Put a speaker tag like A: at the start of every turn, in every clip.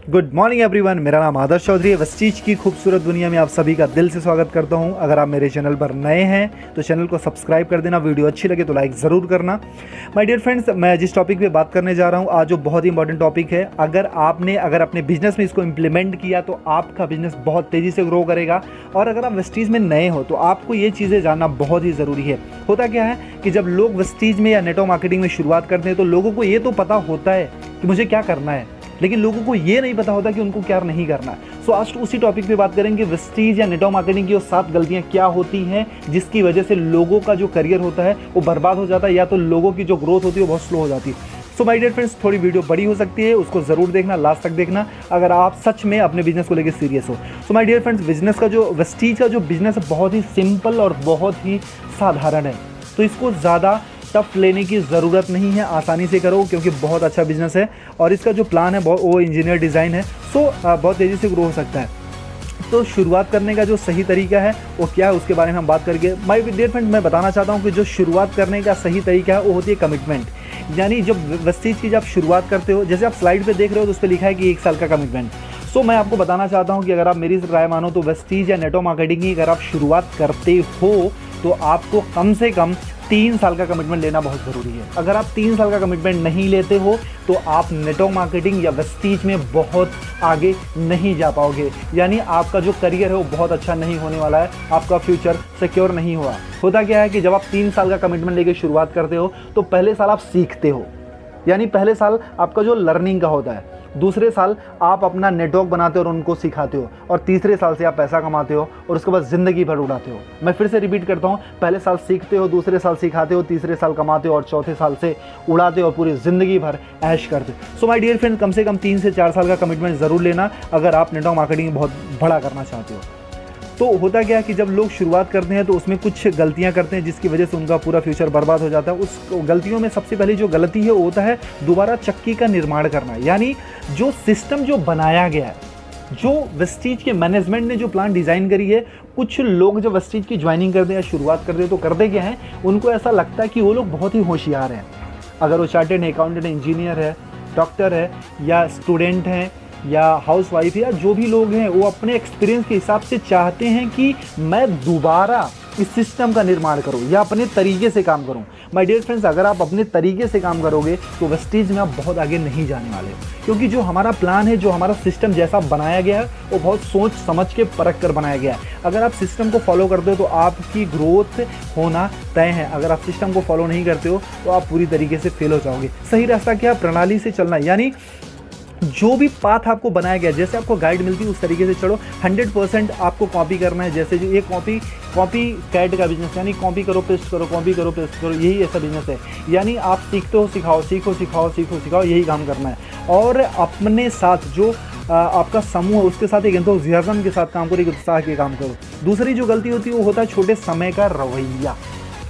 A: Good morning everyone, मेरा नाम आदर्श चौधरी है। वेस्टीज की खूबसूरत दुनिया में आप सभी का दिल से स्वागत करता हूं। अगर आप मेरे चैनल पर नए हैं तो चैनल को सब्सक्राइब कर देना, वीडियो अच्छी लगे तो लाइक ज़रूर करना। माय डियर फ्रेंड्स, मैं जिस टॉपिक पे बात करने जा रहा हूं आज, जो बहुत ही इंपॉर्टेंट टॉपिक है, अगर अपने बिजनेस में इसको इम्प्लीमेंट किया तो आपका बिजनेस बहुत तेज़ी से ग्रो करेगा। और अगर आप वेस्टीज में नए हो तो आपको ये चीज़ें जानना बहुत ही ज़रूरी है। होता क्या है कि जब लोग वेस्टीज में या नेटवर्क मार्केटिंग में शुरुआत करते हैं तो लोगों को ये तो पता होता है कि मुझे क्या करना है, लेकिन लोगों को ये नहीं पता होता कि उनको क्या नहीं करना है। सो आज तो उसी टॉपिक पे बात करेंगे, वेस्टीज या नेटवर्क मार्केटिंग की वो 7 गलतियां क्या होती हैं जिसकी वजह से लोगों का जो करियर होता है वो बर्बाद हो जाता है, या तो लोगों की जो ग्रोथ होती है वो बहुत स्लो हो जाती है। सो माय डियर फ्रेंड्स, थोड़ी वीडियो बड़ी हो सकती है, उसको ज़रूर देखना, लास्ट तक देखना अगर आप सच में अपने बिजनेस को लेकर सीरियस हो। So my dear friends, Vestige का जो बिजनेस है बहुत ही सिंपल और बहुत ही साधारण है, तो इसको ज़्यादा टफ लेने की ज़रूरत नहीं है, आसानी से करो क्योंकि बहुत अच्छा बिजनेस है और इसका जो प्लान है वो इंजीनियर डिज़ाइन है। सो बहुत तेज़ी से ग्रो हो सकता है। तो शुरुआत करने का जो सही तरीका है वो क्या है उसके बारे में हम बात करेंगे। माय डियर फ्रेंड, मैं बताना चाहता हूँ कि जो शुरुआत करने का सही तरीका है वो होती है कमिटमेंट। यानी जब वेस्टीज की जब शुरुआत करते हो, जैसे आप स्लाइड पे देख रहे हो तो उस पर लिखा है कि 1 साल का कमिटमेंट। सो मैं आपको बताना चाहता हूँ कि अगर आप मेरी राय मानो तो वेस्टीज या नेटवर्क मार्केटिंग की अगर आप शुरुआत करते हो तो आपको कम से कम 3 साल का कमिटमेंट लेना बहुत ज़रूरी है। अगर आप 3 साल का कमिटमेंट नहीं लेते हो तो आप नेटवर्क मार्केटिंग या वेस्टीज में बहुत आगे नहीं जा पाओगे, यानी आपका जो करियर है वो बहुत अच्छा नहीं होने वाला है, आपका फ्यूचर सिक्योर नहीं हुआ। होता क्या है कि जब आप 3 साल का कमिटमेंट लेके शुरुआत करते हो तो पहले साल आप सीखते हो, यानी पहले साल आपका जो लर्निंग का होता है, दूसरे साल आप अपना नेटवर्क बनाते हो और उनको सिखाते हो, और तीसरे साल से आप पैसा कमाते हो और उसके बाद ज़िंदगी भर उड़ाते हो। मैं फिर से रिपीट करता हूँ, पहले साल सीखते हो, दूसरे साल सिखाते हो, तीसरे साल कमाते हो और चौथे साल से उड़ाते हो और पूरी ज़िंदगी भर ऐश करते हो। सो माय डियर फ्रेंड, कम से कम 3 से 4 साल का कमिटमेंट ज़रूर लेना अगर आप नेटवर्क मार्केटिंग बहुत बड़ा करना चाहते हो। तो होता क्या है कि जब लोग शुरुआत करते हैं तो उसमें कुछ गलतियां करते हैं जिसकी वजह से उनका पूरा फ्यूचर बर्बाद हो जाता है। उस गलतियों में सबसे पहली जो गलती है वो होता है दोबारा चक्की का निर्माण करना, यानी जो सिस्टम जो बनाया गया है, जो वेस्टीज के मैनेजमेंट ने जो प्लान डिज़ाइन करी है, कुछ लोग जो वेस्टीज की ज्वाइनिंग करते हैं या शुरुआत करते हैं तो करते क्या हैं, उनको ऐसा लगता है कि वो लोग बहुत ही होशियार हैं। अगर वो चार्टेड अकाउंटेंट, इंजीनियर है, डॉक्टर है, या स्टूडेंट हैं, या हाउसवाइफ, या जो भी लोग हैं, वो अपने एक्सपीरियंस के हिसाब से चाहते हैं कि मैं दोबारा इस सिस्टम का निर्माण करूं या अपने तरीके से काम करूं। माय डियर फ्रेंड्स, अगर आप अपने तरीके से काम करोगे तो वेस्टीज में आप बहुत आगे नहीं जाने वाले, क्योंकि जो हमारा प्लान है, जो हमारा सिस्टम जैसा बनाया गया है वो बहुत सोच समझ के परख कर बनाया गया है। अगर आप सिस्टम को फॉलो करते हो तो आपकी ग्रोथ होना तय है। अगर आप सिस्टम को फॉलो नहीं करते हो तो आप पूरी तरीके से फेल हो जाओगे। सही रास्ता क्या? प्रणाली से चलना, यानी जो भी पाथ आपको बनाया गया, जैसे आपको गाइड मिलती है उस तरीके से चलो। 100% आपको कॉपी करना है। जैसे जो ये कॉपी कैट का बिजनेस, यानी कॉपी करो पेस्ट करो, कॉपी करो पेस्ट करो, यही ऐसा बिजनेस है। यानी आप सीखते हो सिखाओ, सीखो सिखाओ, सीखो सिखाओ, यही काम करना है। और अपने साथ जो आपका समूह है उसके साथ एक एंथुसियाज्म के साथ काम करो, एक उत्साह के काम करो। दूसरी जो गलती होती है वो होता है छोटे समय का रवैया,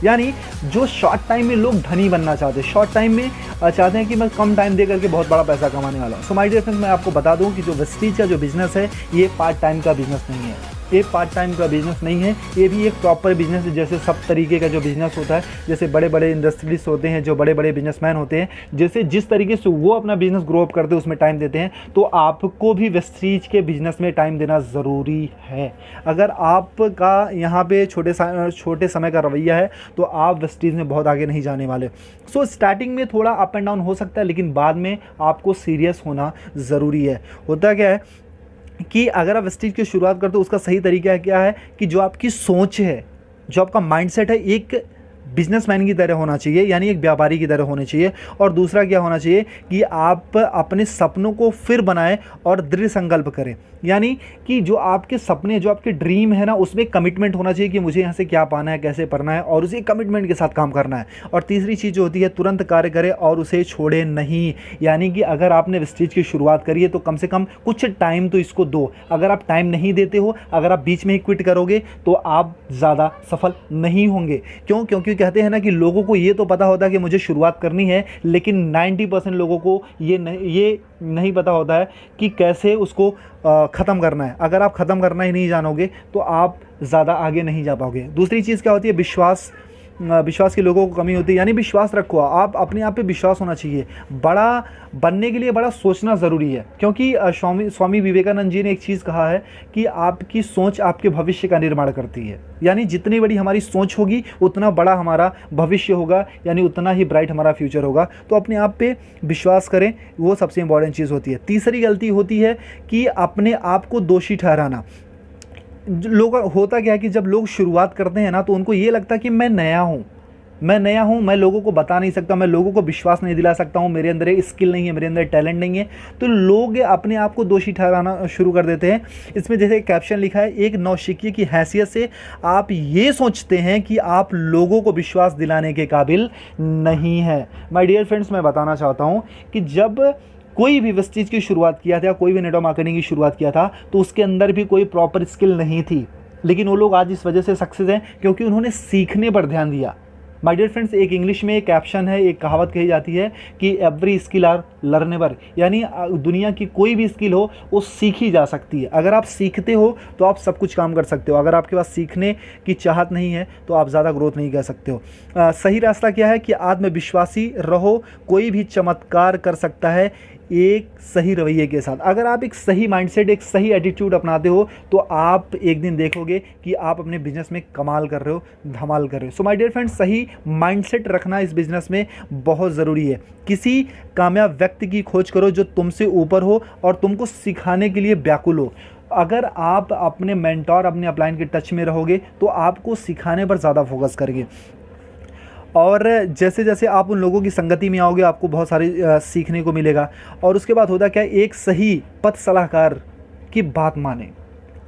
A: यानी जो शॉर्ट टाइम में लोग धनी बनना चाहते हैं, शॉर्ट टाइम में चाहते हैं कि मैं कम टाइम दे करके बहुत बड़ा पैसा कमाने वाला हूँ। सो माय डियर फ्रेंड्स, मैं आपको बता दूं कि जो वेस्टीज का जो बिजनेस है ये पार्ट टाइम का बिजनेस नहीं है, ये पार्ट टाइम का बिजनेस नहीं है, ये भी एक प्रॉपर बिजनेस है। जैसे सब तरीके का जो बिजनेस होता है, जैसे बड़े बड़े इंडस्ट्रियलिस्ट होते हैं, जो बड़े बड़े बिजनेसमैन होते हैं, जैसे जिस तरीके से वो अपना बिजनेस ग्रो अप करते हैं उसमें टाइम देते हैं, तो आपको भी वेस्टीज के बिजनेस में टाइम देना ज़रूरी है। अगर आपका यहाँ पे छोटे समय का रवैया है तो आप वेस्टीज में बहुत आगे नहीं जाने वाले। सो स्टार्टिंग में थोड़ा अप एंड डाउन हो सकता है, लेकिन बाद में आपको सीरियस होना ज़रूरी है। होता क्या है कि अगर आप वेस्टीज की शुरुआत करते हो उसका सही तरीका क्या है कि जो आपकी सोच है, जो आपका माइंडसेट है, एक बिजनेसमैन की तरह होना चाहिए, यानी एक व्यापारी की तरह होना चाहिए। और दूसरा क्या होना चाहिए कि आप अपने सपनों को फिर बनाएं और दृढ़ संकल्प करें, यानी कि जो आपके सपने, जो आपके ड्रीम है ना, उसमें कमिटमेंट होना चाहिए कि मुझे यहाँ से क्या पाना है, कैसे पढ़ना है, और उसी कमिटमेंट के साथ काम करना है। और तीसरी चीज़ जो होती है, तुरंत कार्य करें और उसे छोड़े नहीं, यानी कि अगर आपने वेस्टीज की शुरुआत करी है तो कम से कम कुछ टाइम तो इसको दो। अगर आप टाइम नहीं देते हो, अगर आप बीच में ही क्विट करोगे तो आप ज़्यादा सफल नहीं होंगे। क्यों? क्योंकि कहते हैं ना कि लोगों को ये तो पता होता है कि मुझे शुरुआत करनी है, लेकिन 90% लोगों को ये नहीं पता होता है कि कैसे उसको ख़त्म करना है। अगर आप ख़त्म करना ही नहीं जानोगे तो आप ज़्यादा आगे नहीं जा पाओगे। दूसरी चीज़ क्या होती है? विश्वास विश्वास की लोगों को कमी होती है, यानी विश्वास रखो, आप अपने आप पे विश्वास होना चाहिए। बड़ा बनने के लिए बड़ा सोचना ज़रूरी है, क्योंकि स्वामी विवेकानंद जी ने एक चीज़ कहा है कि आपकी सोच आपके भविष्य का निर्माण करती है। यानी जितनी बड़ी हमारी सोच होगी उतना बड़ा हमारा भविष्य होगा, यानी उतना ही ब्राइट हमारा फ्यूचर होगा। तो अपने आप पे विश्वास करें, वो सबसे इंपॉर्टेंट चीज़ होती है। तीसरी गलती होती है कि अपने आप को दोषी ठहराना। लोग होता क्या है कि जब लोग शुरुआत करते हैं ना, तो उनको ये लगता है कि मैं नया हूँ, मैं लोगों को बता नहीं सकता, मैं लोगों को विश्वास नहीं दिला सकता हूँ, मेरे अंदर स्किल नहीं है, मेरे अंदर टैलेंट नहीं है। तो लोग अपने आप को दोषी ठहराना शुरू कर देते हैं। इसमें जैसे कैप्शन लिखा है, एक नौसिखिए की हैसियत से आप ये सोचते हैं कि आप लोगों को विश्वास दिलाने के काबिल नहीं है। माय डियर फ्रेंड्स, मैं बताना चाहता हूँ कि जब कोई भी वेस्टीज की शुरुआत किया था, कोई भी नेटवर्क मार्केटिंग की शुरुआत किया था, तो उसके अंदर भी कोई प्रॉपर स्किल नहीं थी, लेकिन वो लोग आज इस वजह से सक्सेस हैं क्योंकि उन्होंने सीखने पर ध्यान दिया। माय डियर फ्रेंड्स, एक इंग्लिश में एक कैप्शन है, एक कहावत कही जाती है कि एवरी स्किल आर लर्नेबल, यानी दुनिया की कोई भी स्किल हो वो सीखी जा सकती है। अगर आप सीखते हो तो आप सब कुछ काम कर सकते हो, अगर आपके पास सीखने की चाहत नहीं है तो आप ज़्यादा ग्रोथ नहीं कर सकते हो। सही रास्ता क्या है कि आत्मविश्वासी रहो, कोई भी चमत्कार कर सकता है एक सही रवैये के साथ। अगर आप एक सही माइंडसेट, एक सही एटीट्यूड अपनाते हो तो आप एक दिन देखोगे कि आप अपने बिजनेस में कमाल कर रहे हो, धमाल कर रहे हो। सो माय डियर फ्रेंड्स, सही माइंडसेट रखना इस बिजनेस में बहुत ज़रूरी है। किसी कामयाब व्यक्ति की खोज करो जो तुमसे ऊपर हो और तुमको सिखाने के लिए व्याकुल हो। अगर आप अपने मेंटोर, अपने अपलाइन के टच में रहोगे तो आपको सिखाने पर ज़्यादा फोकस करेंगे, और जैसे जैसे आप उन लोगों की संगति में आओगे आपको बहुत सारी सीखने को मिलेगा। और उसके बाद होता क्या है, एक सही पथ सलाहकार की बात माने।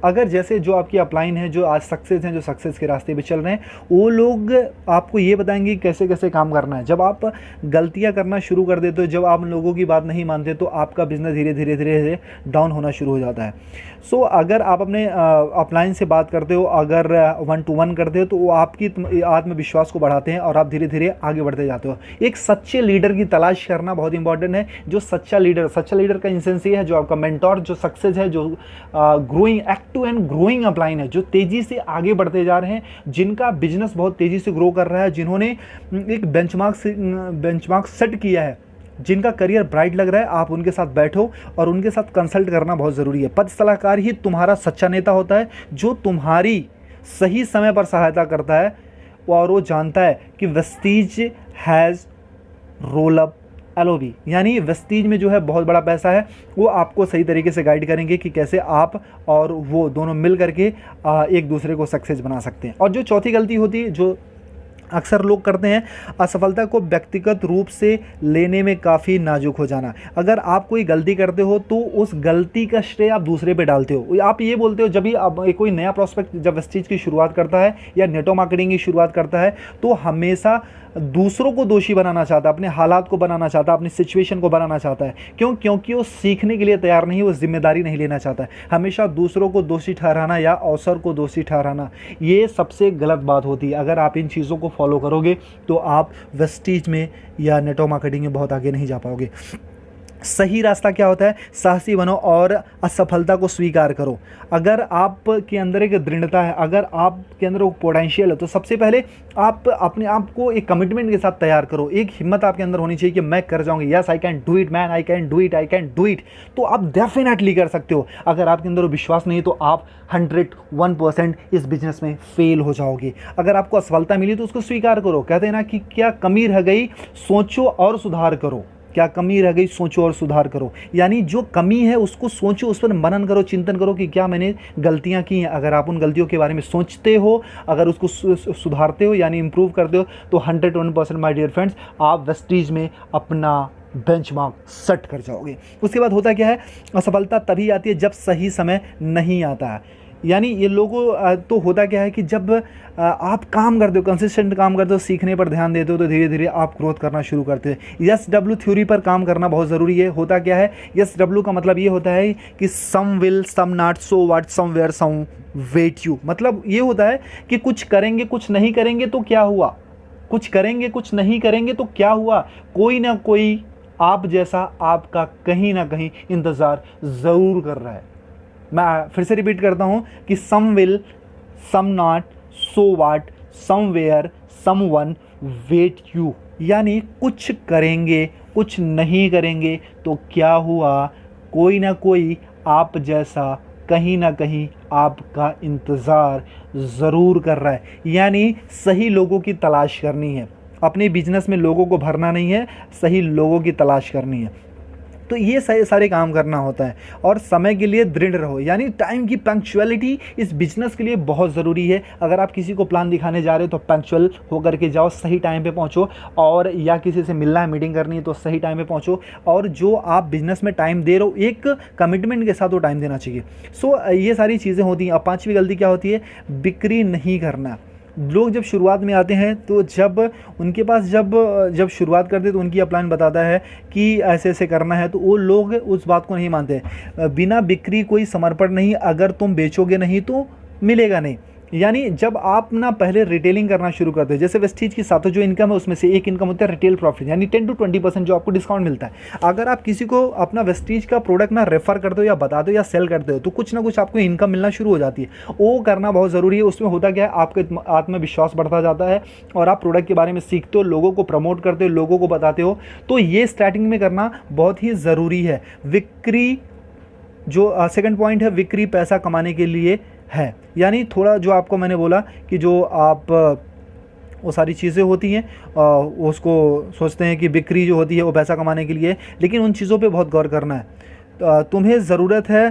A: अगर जैसे जो आपकी अपलाइन है, जो आज सक्सेस हैं, जो सक्सेस के रास्ते पे चल रहे हैं, वो लोग आपको ये बताएंगे कैसे कैसे काम करना है। जब आप गलतियां करना शुरू कर देते हो, जब आप लोगों की बात नहीं मानते, तो आपका बिजनेस धीरे धीरे धीरे धीरे डाउन होना शुरू हो जाता है। सो अगर आप अपने अपलाइन से बात करते हो, अगर 1-to-1 करते हो, तो वो आपकी आत्मविश्वास को बढ़ाते हैं और आप धीरे धीरे आगे बढ़ते जाते हो। एक सच्चे लीडर की तलाश करना बहुत इंपॉर्टेंट है। जो सच्चा लीडर का इंसेंस ये है, जो आपका मेंटोर, जो सक्सेस है, जो growing active and growing upline है, जो तेज़ी से आगे बढ़ते जा रहे हैं, जिनका बिजनेस बहुत तेज़ी से ग्रो कर रहा है, जिन्होंने एक बेंचमार्क सेट किया है, जिनका करियर ब्राइट लग रहा है, आप उनके साथ बैठो और उनके साथ कंसल्ट करना बहुत ज़रूरी है। पद सलाहकार ही तुम्हारा सच्चा नेता होता है, जो तुम्हारी सही समय पर सहायता करता है और वो जानता है कि Vestige has roll up LOB, यानी वेस्टीज में जो है बहुत बड़ा पैसा है। वो आपको सही तरीके से गाइड करेंगे कि कैसे आप और वो दोनों मिल करके एक दूसरे को सक्सेस बना सकते हैं। और जो चौथी गलती होती है, जो अक्सर लोग करते हैं, असफलता को व्यक्तिगत रूप से लेने में काफ़ी नाजुक हो जाना। अगर आप कोई गलती करते हो तो उस गलती का श्रेय आप दूसरे पे डालते हो। आप ये बोलते हो, जब भी आप कोई नया प्रोस्पेक्ट जब इस चीज़ की शुरुआत करता है या नेटवर्क मार्केटिंग की शुरुआत करता है, तो हमेशा दूसरों को दोषी बनाना चाहता है, अपने हालात को बनाना चाहता है, अपनी सिचुएशन को बनाना चाहता है। क्योंकि वो सीखने के लिए तैयार नहीं, वो जिम्मेदारी नहीं लेना चाहता है। हमेशा दूसरों को दोषी ठहराना या अवसर को दोषी ठहराना, ये सबसे गलत बात होती है। अगर आप इन चीज़ों को फॉलो करोगे तो आप वेस्टीज में या नेटवर्क मार्केटिंग में बहुत आगे नहीं जा पाओगे। सही रास्ता क्या होता है, साहसी बनो और असफलता को स्वीकार करो। अगर आपके अंदर एक दृढ़ता है, अगर आपके अंदर वो पोटेंशियल है, तो सबसे पहले आप अपने आप को एक कमिटमेंट के साथ तैयार करो। एक हिम्मत आपके अंदर होनी चाहिए कि मैं कर जाऊंगी, yes I can do it man, I can do it. तो आप डेफिनेटली कर सकते हो। अगर आपके अंदर वो विश्वास नहीं तो आप 101% इस बिजनेस में फेल हो जाओगे। अगर आपको असफलता मिली तो उसको स्वीकार करो। कहते हैं ना कि क्या कमी रह गई, सोचो और सुधार करो। क्या कमी रह गई, सोचो और सुधार करो। यानी जो कमी है उसको सोचो, उस पर मनन करो, चिंतन करो कि क्या मैंने गलतियां की हैं। अगर आप उन गलतियों के बारे में सोचते हो, अगर उसको सुधारते हो यानी इंप्रूव करते हो, तो 101% माय डियर फ्रेंड्स आप वेस्टीज में अपना बेंचमार्क सेट कर जाओगे। उसके बाद होता क्या है, असफलता तभी आती है जब सही समय नहीं आता है। यानी ये लोगों तो होता क्या है कि जब आप काम करते हो, कंसिस्टेंट काम करते हो, सीखने पर ध्यान देते हो, तो धीरे धीरे आप ग्रोथ करना शुरू करते हो। SW थ्योरी पर काम करना बहुत ज़रूरी है। होता क्या है, SW का मतलब ये होता है कि some will some not, so what, somewhere some wait you. मतलब ये होता है कि कुछ करेंगे कुछ नहीं करेंगे तो क्या हुआ, कुछ करेंगे कुछ नहीं करेंगे तो क्या हुआ, कोई ना कोई आप जैसा आपका कहीं ना कहीं इंतज़ार ज़रूर कर रहा है। मैं फिर से रिपीट करता हूँ कि some will some not, so what, somewhere someone wait you, यानी कुछ करेंगे कुछ नहीं करेंगे तो क्या हुआ, कोई ना कोई आप जैसा कहीं ना कहीं आपका इंतज़ार ज़रूर कर रहा है। यानी सही लोगों की तलाश करनी है, अपने बिजनेस में लोगों को भरना नहीं है, सही लोगों की तलाश करनी है। तो ये सारे काम करना होता है। और समय के लिए दृढ़ रहो, यानी टाइम की पंक्चुअलिटी इस बिजनेस के लिए बहुत ज़रूरी है। अगर आप किसी को प्लान दिखाने जा रहे हो तो पंक्चुअल होकर के जाओ, सही टाइम पे पहुंचो, और या किसी से मिलना है, मीटिंग करनी है तो सही टाइम पे पहुंचो। और जो आप बिजनेस में टाइम दे रहे हो एक कमिटमेंट के साथ वो टाइम देना चाहिए। ये सारी चीज़ें होती हैं। अब पाँचवीं गलती क्या होती है, बिक्री नहीं करना। लोग जब शुरुआत में आते हैं तो जब उनके पास जब शुरुआत करते हैं तो उनकी अपलाइन बताता है कि ऐसे ऐसे करना है, तो वो लोग उस बात को नहीं मानते। बिना बिक्री कोई समर्पण नहीं, अगर तुम बेचोगे नहीं तो मिलेगा नहीं। यानी जब आप ना पहले रिटेलिंग करना शुरू करते हो, जैसे वेस्टीज की सातों जो इनकम है उसमें से एक इनकम होता है रिटेल प्रॉफिट, यानी 10 to 20% जो आपको डिस्काउंट मिलता है। अगर आप किसी को अपना वेस्टीज का प्रोडक्ट ना रेफर करते हो या बताते हो या सेल करते हो तो कुछ ना कुछ आपको इनकम मिलना शुरू हो जाती है। वो करना बहुत ज़रूरी है। उसमें होता क्या है, आपका आत्मविश्वास बढ़ता जाता है और आप प्रोडक्ट के बारे में सीखते हो, लोगों को प्रमोट करते हो, लोगों को बताते हो। तो ये स्टार्टिंग में करना बहुत ही ज़रूरी है। बिक्री जो सेकंड पॉइंट है, बिक्री पैसा कमाने के लिए है। यानी थोड़ा जो आपको मैंने बोला कि जो आप वो सारी चीज़ें होती हैं उसको सोचते हैं कि बिक्री जो होती है वो पैसा कमाने के लिए, लेकिन उन चीज़ों पे बहुत गौर करना है। तुम्हें ज़रूरत है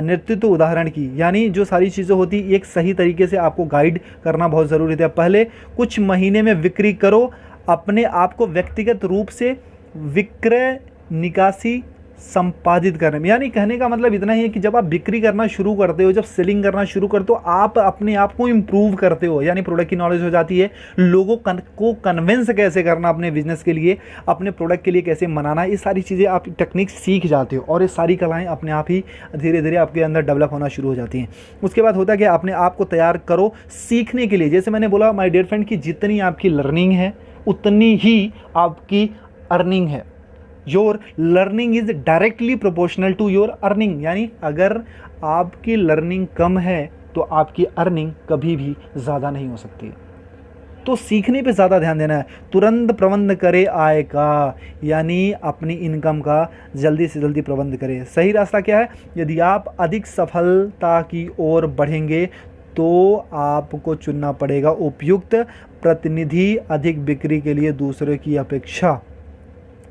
A: नेतृत्व उदाहरण की, यानी जो सारी चीज़ें होती एक सही तरीके से आपको गाइड करना बहुत ज़रूरी है। पहले कुछ महीने में बिक्री करो, अपने आप को व्यक्तिगत रूप से विक्रय निकासी संपादित करने में, यानी कहने का मतलब इतना ही है कि जब आप बिक्री करना शुरू करते हो, जब सेलिंग करना शुरू करते हो, आप अपने आप को इम्प्रूव करते हो, यानी प्रोडक्ट की नॉलेज हो जाती है। लोगों को कन्विंस कैसे करना अपने बिजनेस के लिए, अपने प्रोडक्ट के लिए कैसे मनाना, ये सारी चीज़ें आप टेक्निक सीख जाते हो और ये सारी कलाएं अपने आप ही धीरे धीरे आपके अंदर डेवलप होना शुरू हो जाती हैं। उसके बाद होता है कि अपने आप को तैयार करो सीखने के लिए। जैसे मैंने बोला माय डियर फ्रेंड कि जितनी आपकी लर्निंग है उतनी ही आपकी अर्निंग है। Your learning is directly proportional to your earning, यानी अगर आपकी लर्निंग कम है तो आपकी अर्निंग कभी भी ज़्यादा नहीं हो सकती। तो सीखने पे ज़्यादा ध्यान देना है। तुरंत प्रबंध करे आय का, यानी अपनी इनकम का जल्दी से जल्दी प्रबंध करें। सही रास्ता क्या है, यदि आप अधिक सफलता की ओर बढ़ेंगे तो आपको चुनना पड़ेगा उपयुक्त प्रतिनिधि अधिक बिक्री के लिए दूसरे की अपेक्षा।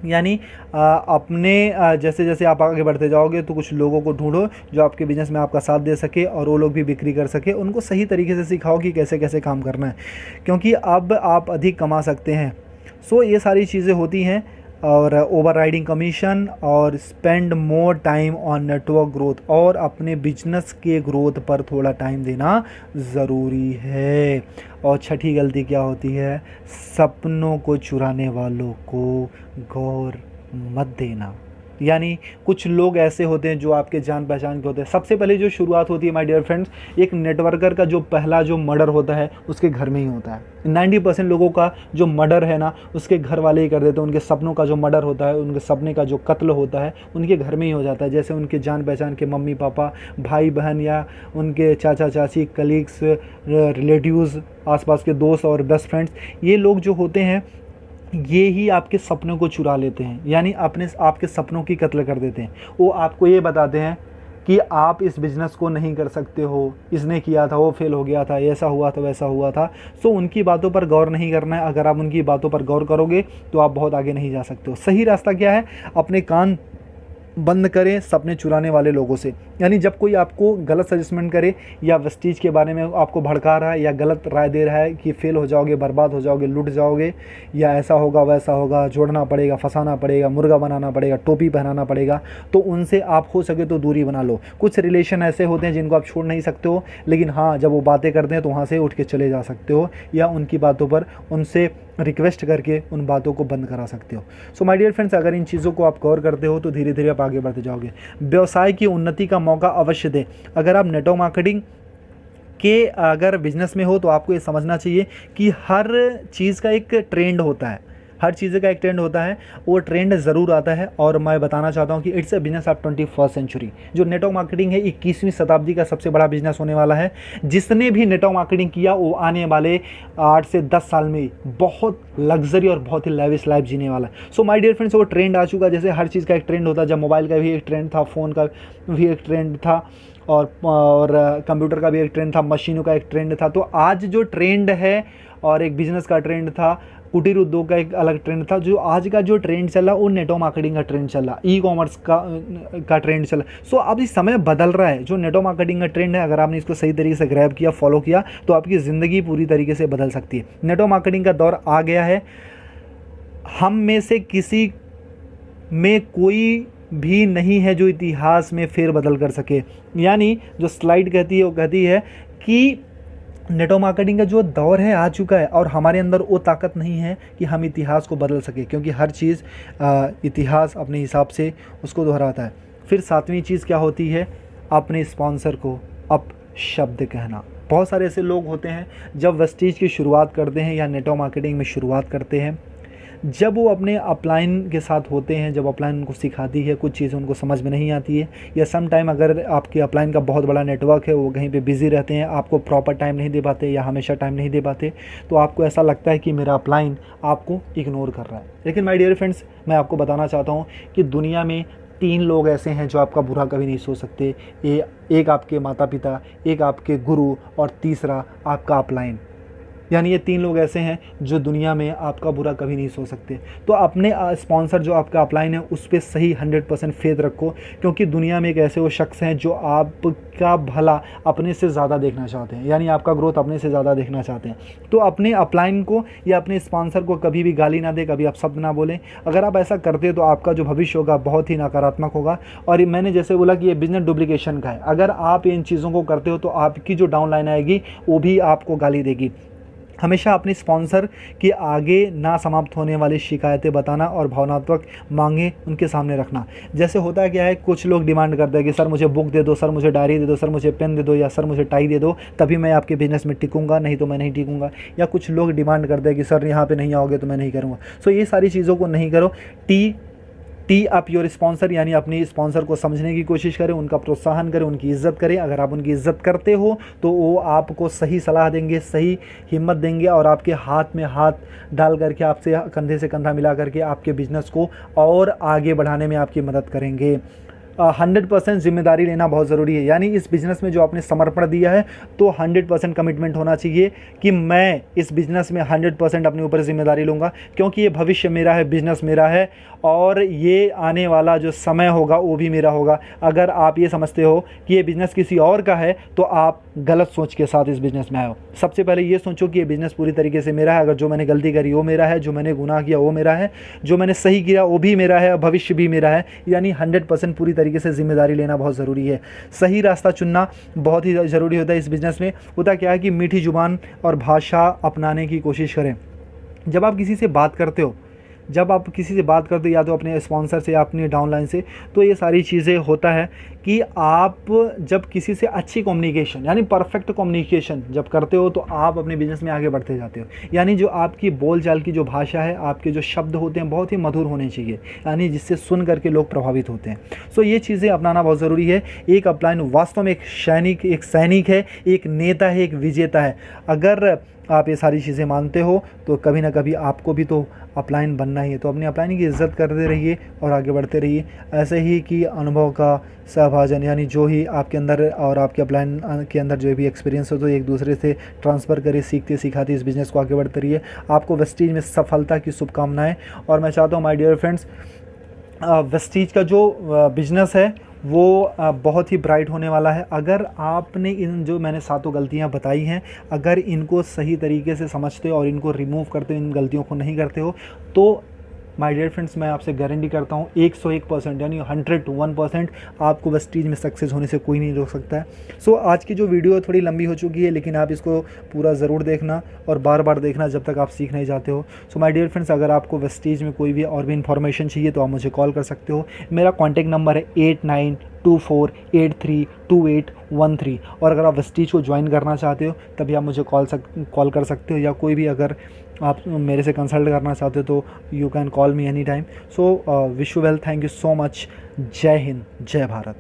A: यानी अपने जैसे जैसे आप आगे बढ़ते जाओगे तो कुछ लोगों को ढूंढो जो आपके बिज़नेस में आपका साथ दे सके और वो लोग भी बिक्री कर सके। उनको सही तरीके से सिखाओ कि कैसे कैसे काम करना है, क्योंकि अब आप अधिक कमा सकते हैं। ये सारी चीज़ें होती हैं। और ओवरराइडिंग कमीशन और spend more time on network growth, और अपने बिजनेस के ग्रोथ पर थोड़ा टाइम देना ज़रूरी है। और छठी गलती क्या होती है, सपनों को चुराने वालों को गौर मत देना। यानी कुछ लोग ऐसे होते हैं जो आपके जान पहचान के होते हैं। सबसे पहले जो शुरुआत होती है माय डियर फ्रेंड्स, एक नेटवर्कर का जो पहला जो मर्डर होता है उसके घर में ही होता है। 90% लोगों का जो मर्डर है ना उसके घर वाले ही कर देते हैं। उनके सपनों का जो मर्डर होता है, उनके सपने का जो कत्ल होता है उनके घर में ही हो जाता है। जैसे उनके जान पहचान के मम्मी पापा, भाई बहन, या उनके चाचा चाची, कलीग्स, रिलेटिव्स, आसपास के दोस्त और बेस्ट फ्रेंड्स, ये लोग जो होते हैं ये ही आपके सपनों को चुरा लेते हैं, यानी आपके सपनों की कत्ल कर देते हैं। वो आपको ये बताते हैं कि आप इस बिज़नेस को नहीं कर सकते हो, इसने किया था, वो फेल हो गया था, ऐसा हुआ था, वैसा हुआ था। उनकी बातों पर गौर नहीं करना है। अगर आप उनकी बातों पर गौर करोगे तो आप बहुत आगे नहीं जा सकते हो। सही रास्ता क्या है, अपने कान बंद करें सपने चुराने वाले लोगों से। यानी जब कोई आपको गलत सजेस्टमेंट करे या वेस्टीज के बारे में आपको भड़का रहा है या गलत राय दे रहा है कि फेल हो जाओगे, बर्बाद हो जाओगे, लुट जाओगे, या ऐसा होगा वैसा होगा, जोड़ना पड़ेगा, फंसाना पड़ेगा, मुर्गा बनाना पड़ेगा, टोपी पहनाना पड़ेगा, तो उनसे आप हो सके तो दूरी बना लो। कुछ रिलेशन ऐसे होते हैं जिनको आप छोड़ नहीं सकते हो, लेकिन हाँ जब वो बातें करते हैं तो वहाँ से उठ के चले जा सकते हो, या उनकी बातों पर उनसे रिक्वेस्ट करके उन बातों को बंद करा सकते हो। माय डियर फ्रेंड्स, अगर इन चीज़ों को आप गौर करते हो तो धीरे धीरे आप आगे बढ़ते जाओगे। व्यवसाय की उन्नति का मौका अवश्य दें। अगर आप नेटवर्क मार्केटिंग के अगर बिजनेस में हो तो आपको ये समझना चाहिए कि हर चीज़ का एक ट्रेंड होता है। हर चीज़ का एक ट्रेंड होता है, वो ट्रेंड ज़रूर आता है। और मैं बताना चाहता हूँ कि it's a business of 21st century. जो नेटवर्क मार्केटिंग है 21वीं शताब्दी का सबसे बड़ा बिजनेस होने वाला है। जिसने भी नेटवर्क मार्केटिंग किया वो आने वाले 8 से 10 साल में बहुत लग्जरी और बहुत ही लेविश लाइफ जीने वाला है। सो माय डियर फ्रेंड्स, वो ट्रेंड आ चुका है। जैसे हर चीज़ का एक ट्रेंड होता है, जब मोबाइल का भी एक ट्रेंड था, फ़ोन का भी एक ट्रेंड था, और कंप्यूटर का भी एक ट्रेंड था, मशीनों का एक ट्रेंड था। तो आज जो ट्रेंड है, और एक बिजनेस का ट्रेंड था, कुटीर उद्योग का एक अलग ट्रेंड था। जो आज का जो ट्रेंड चला वो नेटवर्क मार्केटिंग का ट्रेंड चला, ई कॉमर्स का ट्रेंड चला। सो अब इस समय बदल रहा है। जो नेटवर्क मार्केटिंग का ट्रेंड है, अगर आपने इसको सही तरीके से ग्रैब किया, फॉलो किया, तो आपकी ज़िंदगी पूरी तरीके से बदल सकती है। नेटवर्क मार्केटिंग का दौर आ गया है। हम में से किसी में कोई भी नहीं है जो इतिहास में फेरबदल कर सके। यानी जो स्लाइड कहती है वो कहती है कि नेटवर्क मार्केटिंग का जो दौर है आ चुका है, और हमारे अंदर वो ताकत नहीं है कि हम इतिहास को बदल सके, क्योंकि हर चीज़ इतिहास अपने हिसाब से उसको दोहराता है। फिर 7वीं चीज़ क्या होती है? अपने स्पॉन्सर को अपशब्द कहना। बहुत सारे ऐसे लोग होते हैं जब वेस्टीज की शुरुआत करते हैं या नेटवर्क मार्केटिंग में शुरुआत करते हैं, जब वो अपने अपलाइन के साथ होते हैं, जब अपलाइन उनको सिखाती है, कुछ चीज़ें उनको समझ में नहीं आती है, या सम टाइम अगर आपके अपलाइन का बहुत बड़ा नेटवर्क है, वो कहीं पे बिज़ी रहते हैं, आपको प्रॉपर टाइम नहीं दे पाते या हमेशा टाइम नहीं दे पाते, तो आपको ऐसा लगता है कि मेरा अपलाइन आपको इग्नोर कर रहा है। लेकिन माय डियर फ्रेंड्स, मैं आपको बताना चाहता हूँ कि दुनिया में 3 लोग ऐसे हैं जो आपका बुरा कभी नहीं सोच सकते। एक आपके माता पिता, एक आपके गुरु, और तीसरा आपका अपलाइन। यानी ये 3 लोग ऐसे हैं जो दुनिया में आपका बुरा कभी नहीं सोच सकते। तो अपने स्पॉन्सर जो आपका अपलाइन है उस पर सही 100% फेथ रखो, क्योंकि दुनिया में एक ऐसे वो शख्स हैं जो आपका भला अपने से ज़्यादा देखना चाहते हैं, यानी आपका ग्रोथ अपने से ज़्यादा देखना चाहते हैं। तो अपने अपलाइन को या अपने स्पॉन्सर को कभी भी गाली ना दे, कभी अपशब्द ना बोलें। अगर आप ऐसा करते हो तो आपका जो भविष्य होगा बहुत ही नकारात्मक होगा। और मैंने जैसे बोला कि ये बिजनेस डुप्लीकेशन का है। अगर आप इन चीज़ों को करते हो तो आपकी जो डाउनलाइन आएगी वो भी आपको गाली देगी। हमेशा अपने स्पॉन्सर के आगे ना समाप्त होने वाली शिकायतें बताना और भावनात्मक मांगे उनके सामने रखना। जैसे होता है क्या है, कुछ लोग डिमांड करते हैं कि सर मुझे बुक दे दो, सर मुझे डायरी दे दो, सर मुझे पेन दे दो, या सर मुझे टाई दे दो, तभी मैं आपके बिजनेस में टिकूंगा, नहीं तो मैं नहीं टिकूंगा। या कुछ लोग डिमांड करते हैं कि सर यहाँ पे नहीं आओगे तो मैं नहीं करूँगा। सो ये सारी चीज़ों को नहीं करो। टी अप योर स्पॉन्सर, यानी अपनी स्पॉन्सर को समझने की कोशिश करें, उनका प्रोत्साहन करें, उनकी इज्जत करें। अगर आप उनकी इज्जत करते हो तो वो आपको सही सलाह देंगे, सही हिम्मत देंगे, और आपके हाथ में हाथ डाल करके, आपसे कंधे से कंधा मिला करके आपके बिजनेस को और आगे बढ़ाने में आपकी मदद करेंगे। 100% जिम्मेदारी लेना बहुत ज़रूरी है। यानी इस बिज़नेस में जो आपने समर्पण दिया है तो 100% कमिटमेंट होना चाहिए कि मैं इस बिज़नेस में 100% अपने ऊपर जिम्मेदारी लूँगा, क्योंकि ये भविष्य मेरा है, बिज़नेस मेरा है, और ये आने वाला जो समय होगा वो भी मेरा होगा। अगर आप ये समझते हो कि ये बिज़नेस किसी और का है तो आप गलत सोच के साथ इस बिज़नेस में आए हो। सबसे पहले ये सोचो कि ये बिज़नेस पूरी तरीके से मेरा है। अगर जो मैंने गलती करी वो मेरा है, जो मैंने गुनाह किया वो मेरा है, जो मैंने सही किया वो भी मेरा है, भविष्य भी मेरा है। यानी 100% पूरी तरीके से जिम्मेदारी लेना बहुत ज़रूरी है। सही रास्ता चुनना बहुत ही ज़रूरी होता है इस बिज़नेस में। होता क्या है कि मीठी ज़ुबान और भाषा अपनाने की कोशिश करें। जब आप किसी से बात करते हो, या तो अपने स्पॉन्सर से या अपनी डाउनलाइन से, तो ये सारी चीज़ें होता है कि आप जब किसी से अच्छी कम्युनिकेशन, यानी परफेक्ट कम्युनिकेशन जब करते हो तो आप अपने बिजनेस में आगे बढ़ते जाते हो। यानी जो आपकी बोलचाल की जो भाषा है, आपके जो शब्द होते हैं बहुत ही मधुर होने चाहिए, यानी जिससे सुन करके लोग प्रभावित होते हैं। सो ये चीज़ें अपनाना बहुत ज़रूरी है। एक अपलाइन वास्तव में एक सैनिक है, एक नेता है, एक विजेता है। अगर आप ये सारी चीज़ें मानते हो तो कभी ना कभी आपको भी तो अपलाइन बनना ही है। तो अपने अपलाइन की इज्जत करते रहिए और आगे बढ़ते रहिए। ऐसे ही कि अनुभव का सहभाजन, यानी जो ही आपके अंदर और आपके अपलाइन के अंदर जो भी एक्सपीरियंस हो तो एक दूसरे से ट्रांसफ़र करिए, सीखते सिखाते इस बिज़नेस को आगे बढ़ते रहिए। आपको वेस्टीज में सफलता की शुभकामनाएँ। और मैं चाहता हूँ माय डियर फ्रेंड्स, वेस्टीज का जो बिज़नेस है वो बहुत ही ब्राइट होने वाला है। अगर आपने इन जो मैंने 7 गलतियां बताई हैं, अगर इनको सही तरीके से समझते हो और इनको रिमूव करते हो, इन गलतियों को नहीं करते हो, तो माय डियर फ्रेंड्स मैं आपसे गारंटी करता हूँ 101% यानी 101% आपको वेस्टीज में सक्सेस होने से कोई नहीं रोक सकता है। सो आज की जो वीडियो थोड़ी लंबी हो चुकी है, लेकिन आप इसको पूरा ज़रूर देखना और बार बार देखना जब तक आप सीख नहीं जाते हो। सो माय डियर फ्रेंड्स, अगर आपको वेस्टीज में कोई भी और भी इन्फॉर्मेशन चाहिए तो आप मुझे कॉल कर सकते हो। मेरा कॉन्टैक्ट नंबर है 94832813। और अगर आप वेस्टीज को ज्वाइन करना चाहते हो तभी आप मुझे कॉल कर सकते हो, या कोई भी अगर आप मेरे से कंसल्ट करना चाहते हो तो you can call me any time. So wish you well, thank you so much. जय हिंद, जय भारत।